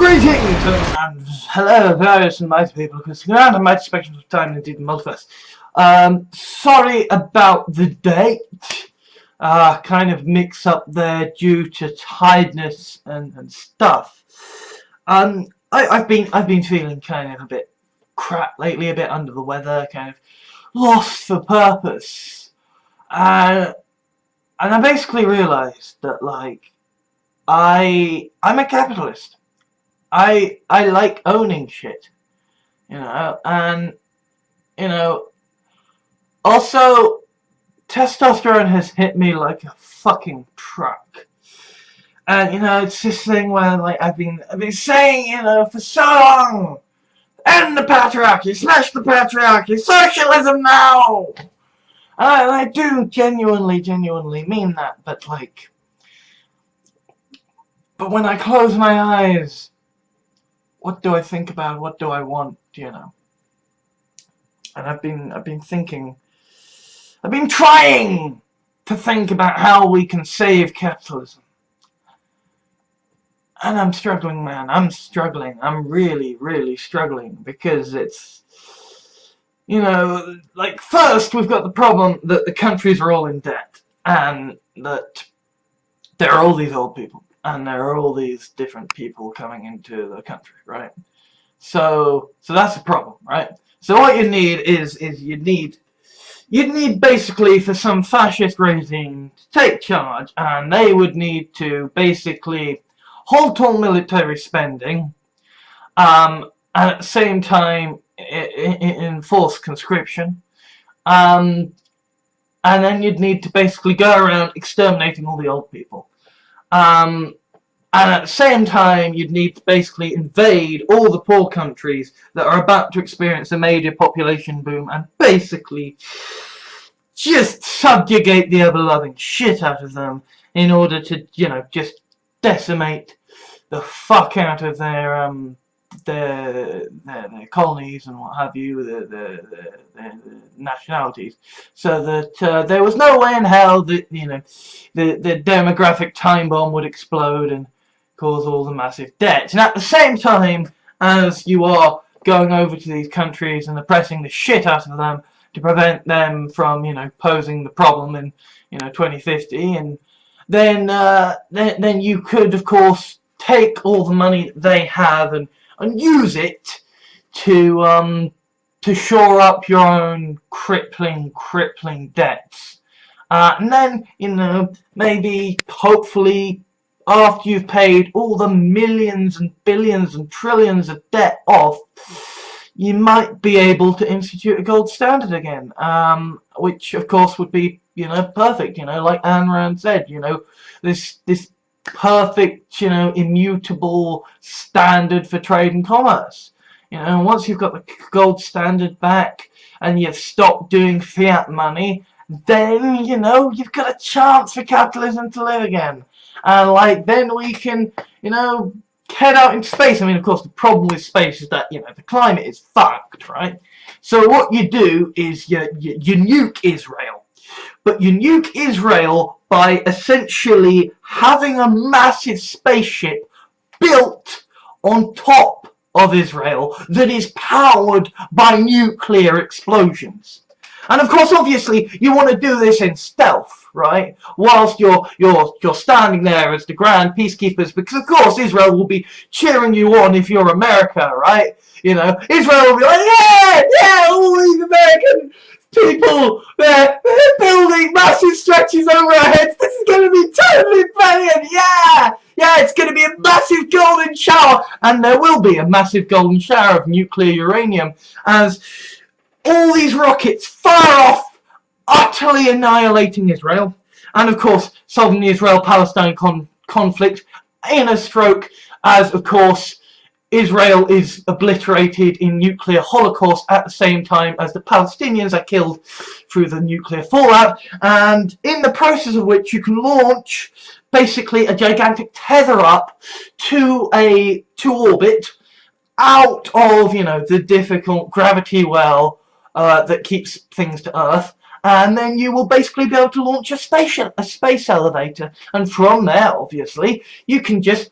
Greetings and hello various and mighty people, because around a mighty spectrum of time indeed the multiverse. Sorry about the date. Kind of mix up there due to tiredness and stuff. I've been feeling kind of a bit crap lately, a bit under the weather, kind of lost for purpose. And I basically realised that, like, I'm a capitalist. I like owning shit, and also testosterone has hit me like a fucking truck. And it's this thing where, like, I've been saying, for so long, end the patriarchy, smash the patriarchy, socialism now. And I do genuinely mean that, but when I close my eyes, what do I think about? What do I want? And I've been thinking. I've been trying to think about how we can save capitalism. And I'm struggling, man. I'm struggling. I'm really struggling, because it's, like, first we've got the problem that the countries are all in debt, and that there are all these old people. And there are all these different people coming into the country, right? So that's the problem, right? So what you need is you need basically for some fascist regime to take charge, and they would need to basically halt all military spending, and at the same time enforce conscription, and then you'd need to basically go around exterminating all the old people. And at the same time, you'd need to basically invade all the poor countries that are about to experience a major population boom, and basically just subjugate the ever-loving shit out of them in order to, just decimate the fuck out of their colonies and what have you, their nationalities, so that there was no way in hell that the demographic time bomb would explode and cause all the massive debt. And at the same time as you are going over to these countries and oppressing the shit out of them to prevent them from posing the problem in 2050, and then you could of course take all the money that they have and use it to shore up your own crippling debts, and then maybe hopefully after you've paid all the millions and billions and trillions of debt off, you might be able to institute a gold standard again, which of course would be perfect, like Ayn Rand said, this perfect, immutable standard for trade and commerce. And once you've got the gold standard back and you've stopped doing fiat money, then you've got a chance for capitalism to live again. And then we can head out into space. I mean, of course, the problem with space is that the climate is fucked, right? So what you do is you nuke Israel. But you nuke Israel by essentially having a massive spaceship built on top of Israel that is powered by nuclear explosions. And of course, obviously, you want to do this in stealth, right? Whilst you're standing there as the grand peacekeepers, because of course Israel will be cheering you on if you're America, right? Israel will be like, yeah, all these American people, they're building massive stretches over our heads. This is going to be totally brilliant. Yeah, it's going to be a massive golden shower, and there will be a massive golden shower of nuclear uranium as all these rockets fire off, utterly annihilating Israel, and of course solving the Israel-Palestine conflict in a stroke, as of course Israel is obliterated in nuclear holocaust at the same time as the Palestinians are killed through the nuclear fallout, and in the process of which you can launch basically a gigantic tether up to orbit out of the difficult gravity well that keeps things to Earth, and then you will basically be able to launch a space elevator, and from there obviously you can just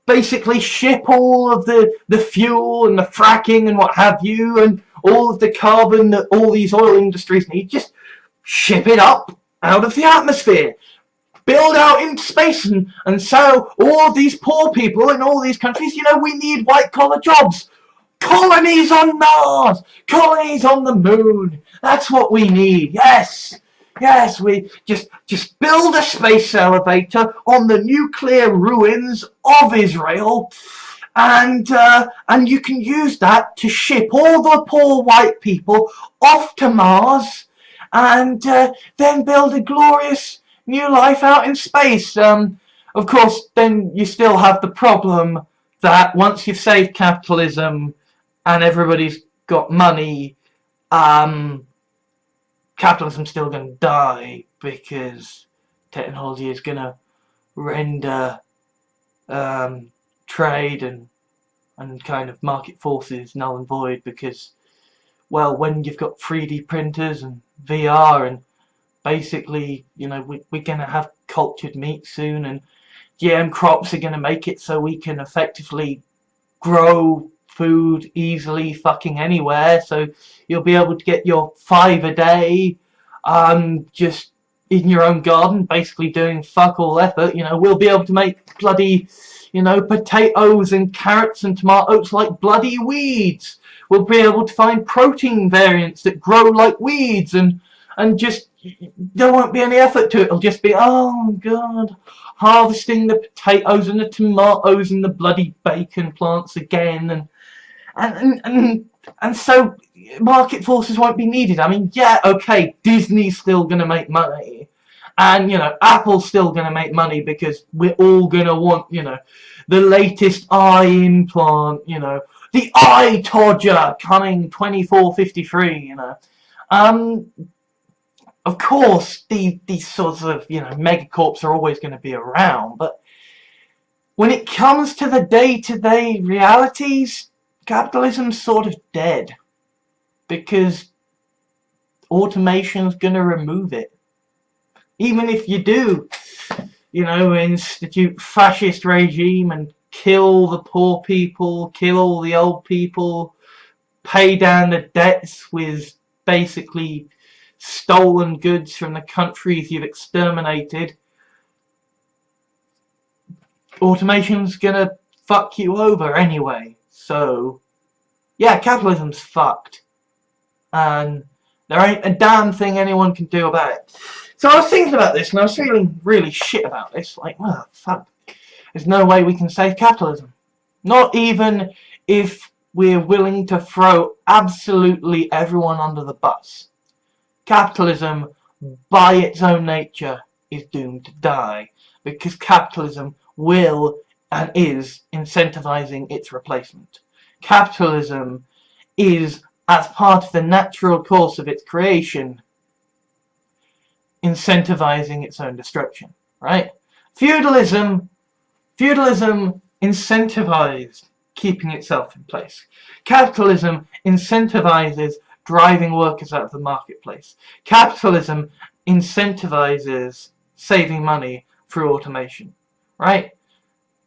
basically ship all of the fuel and the fracking and what have you, and all of the carbon that all these oil industries need, just ship it up out of the atmosphere, build out into space, and so all these poor people in all these countries, we need white collar jobs. Colonies on Mars, colonies on the moon. That's what we need. Yes, we just build a space elevator on the nuclear ruins of Israel, and you can use that to ship all the poor white people off to Mars, and then build a glorious new life out in space. Of course, then you still have the problem that once you've saved capitalism and everybody's got money, capitalism's still going to die, because technology is going to render trade and kind of market forces null and void, because, well, when you've got 3D printers and VR, and basically, we're going to have cultured meat soon, and GM crops are going to make it so we can effectively grow food easily fucking anywhere, so you'll be able to get your 5 a day just in your own garden, basically doing fuck all effort. We'll be able to make bloody potatoes and carrots and tomatoes like bloody weeds. We'll be able to find protein variants that grow like weeds, and just there won't be any effort to it. It'll just be, oh god, harvesting the potatoes and the tomatoes and the bloody bacon plants again, and so market forces won't be needed. I mean, yeah, okay, Disney's still gonna make money, and Apple's still gonna make money, because we're all gonna want the latest eye implant, the eye todger coming 2453, of course these sorts of megacorps are always going to be around, but when it comes to the day-to-day realities, capitalism's sort of dead, because automation's going to remove it. Even if you do institute fascist regime and kill the poor people, kill all the old people, pay down the debts with basically stolen goods from the countries you've exterminated, automation's gonna fuck you over anyway. So yeah, capitalism's fucked, and there ain't a damn thing anyone can do about it. So I was thinking about this, and I was feeling really shit about this. Like, well, fuck, there's no way we can save capitalism, not even if we're willing to throw absolutely everyone under the bus. Capitalism, by its own nature, is doomed to die, because capitalism will and is incentivizing its replacement. Capitalism is, as part of the natural course of its creation, incentivizing its own destruction, right? Feudalism incentivized keeping itself in place. Capitalism incentivizes driving workers out of the marketplace. Capitalism incentivizes saving money through automation, right?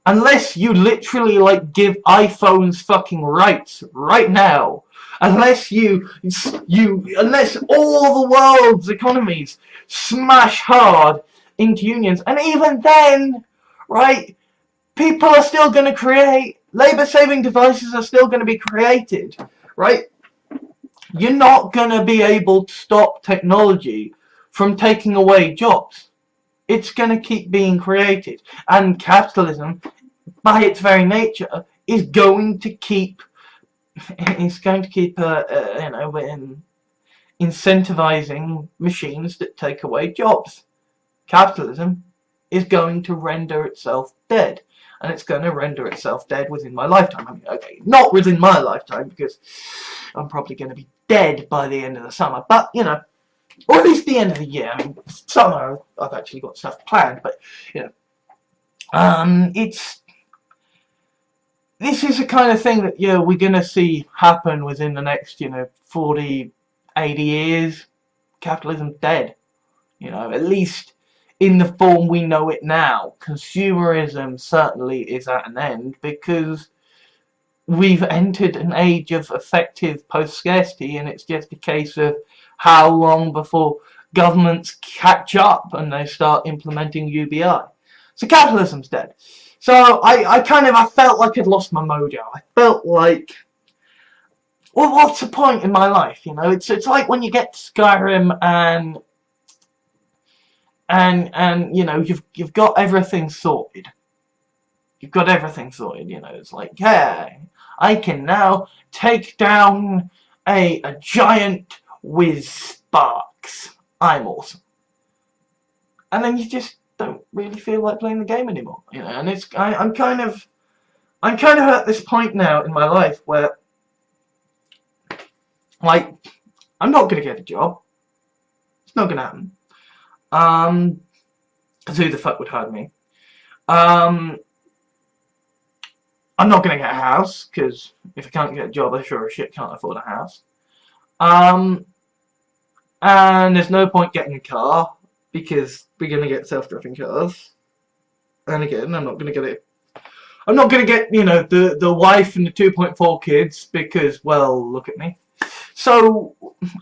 Unless you literally give iPhones fucking rights right now, unless unless all the world's economies smash hard into unions, and even then, right, people are still going to create, labor-saving devices are still going to be created, right? You're not going to be able to stop technology from taking away jobs. It's going to keep being created. And capitalism, by its very nature, is going to keep incentivizing machines that take away jobs. Capitalism is going to render itself dead. And it's going to render itself dead within my lifetime. I mean, okay, not within my lifetime, because I'm probably going to be dead by the end of the summer. But, or at least the end of the year. I mean, summer, I've actually got stuff planned. But, this is the kind of thing that, we're going to see happen within the next, 40, 80 years. Capitalism's dead. At least in the form we know it now. Consumerism certainly is at an end, because we've entered an age of effective post-scarcity, and it's just a case of how long before governments catch up and they start implementing UBI. So capitalism's dead. So I felt like I'd lost my mojo. I felt like, well, what's the point in my life? You know, it's like when you get to Skyrim and you know, you've got everything sorted. You've got everything sorted, you know. It's like, hey, I can now take down a giant with sparks. I'm awesome. And then you just don't really feel like playing the game anymore, you know. And it's I'm kind of at this point now in my life where, like, I'm not gonna get a job. It's not gonna happen. Because who the fuck would hire me? I'm not gonna get a house, because if I can't get a job, I sure as shit can't afford a house. And there's no point getting a car, because we're gonna get self-driving cars. And again, I'm not gonna get, you know, the wife and the 2.4 kids, because, well, look at me. So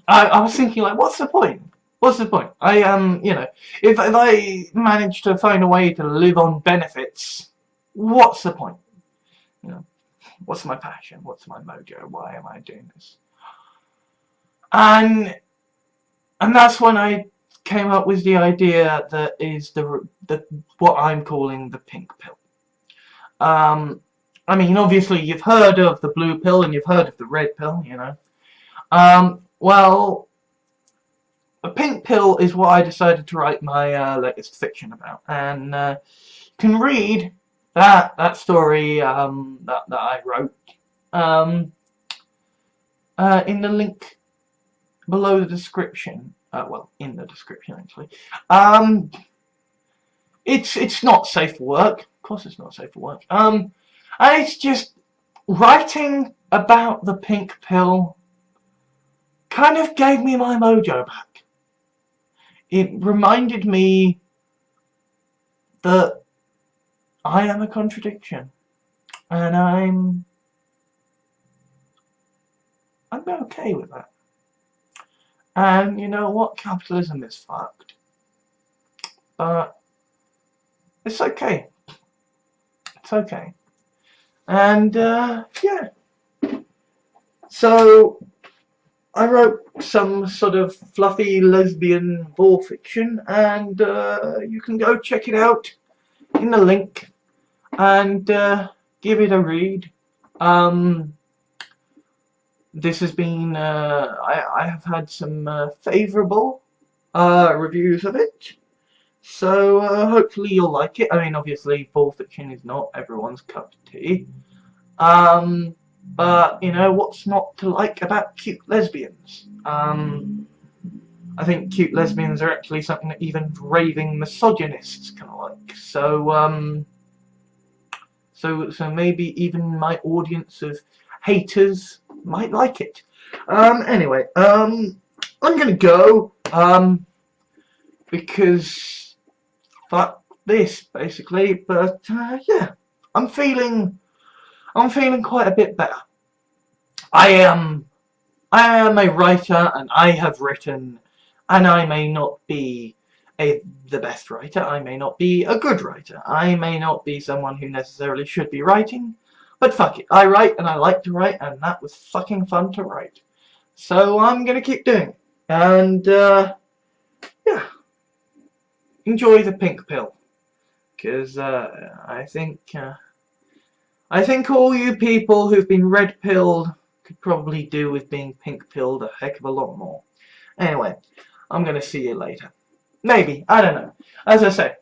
I was thinking, like, what's the point? What's the point? You know, if I manage to find a way to live on benefits, what's the point? You know, what's my passion? What's my mojo? Why am I doing this? And that's when I came up with the idea that is the what I'm calling the pink pill. I mean, obviously you've heard of the blue pill and you've heard of the red pill, you know. Well, the pink pill is what I decided to write my latest fiction about, and you can read that story that I wrote in the link below the description. Well, in the description actually. It's not safe for work. Of course, it's not safe for work. And it's just writing about the pink pill kind of gave me my mojo back. It reminded me that I am a contradiction, and I'm okay with that. And you know what? Capitalism is fucked, but it's okay. It's okay. And yeah. So I wrote some sort of fluffy lesbian war fiction, and you can go check it out in the link and give it a read. This has been I have had some favourable reviews of it, so hopefully you'll like it. I mean, obviously war fiction is not everyone's cup of tea, but you know, what's not to like about cute lesbians? I think cute lesbians are actually something that even raving misogynists can like. So so maybe even my audience of haters might like it. Anyway, I'm gonna go because fuck this basically. But yeah, I'm feeling quite a bit better. I am a writer, and I have written, and I may not be the best writer, I may not be a good writer, I may not be someone who necessarily should be writing, but fuck it, I write and I like to write, and that was fucking fun to write. So I'm gonna keep doing it, and yeah, enjoy the pink pill, because I think all you people who've been red pilled could probably do with being pink pilled a heck of a lot more. Anyway, I'm gonna see you later. Maybe, I don't know. As I say,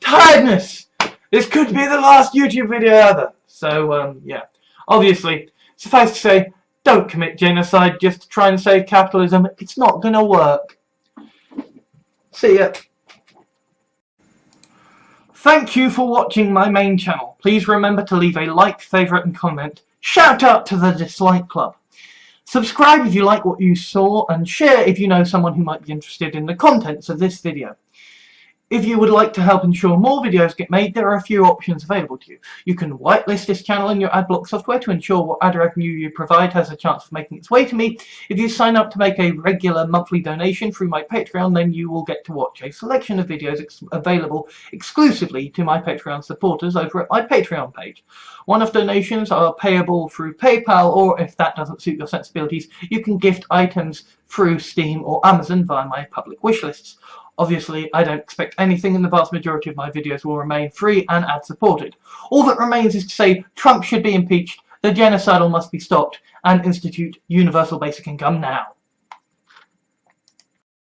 tiredness! This could be the last YouTube video ever. So, yeah. Obviously, suffice to say, don't commit genocide just to try and save capitalism. It's not gonna work. See ya. Thank you for watching my main channel. Please remember to leave a like, favourite and comment. Shout out to the dislike club. Subscribe if you like what you saw, and share if you know someone who might be interested in the contents of this video. If you would like to help ensure more videos get made, there are a few options available to you. You can whitelist this channel in your adblock software to ensure what ad revenue you provide has a chance of making its way to me. If you sign up to make a regular monthly donation through my Patreon, then you will get to watch a selection of videos available exclusively to my Patreon supporters over at my Patreon page. One-off donations are payable through PayPal, or if that doesn't suit your sensibilities, you can gift items through Steam or Amazon via my public wish lists. Obviously, I don't expect anything, and the vast majority of my videos will remain free and ad-supported. All that remains is to say Trump should be impeached, the genocidal must be stopped, and institute universal basic income now.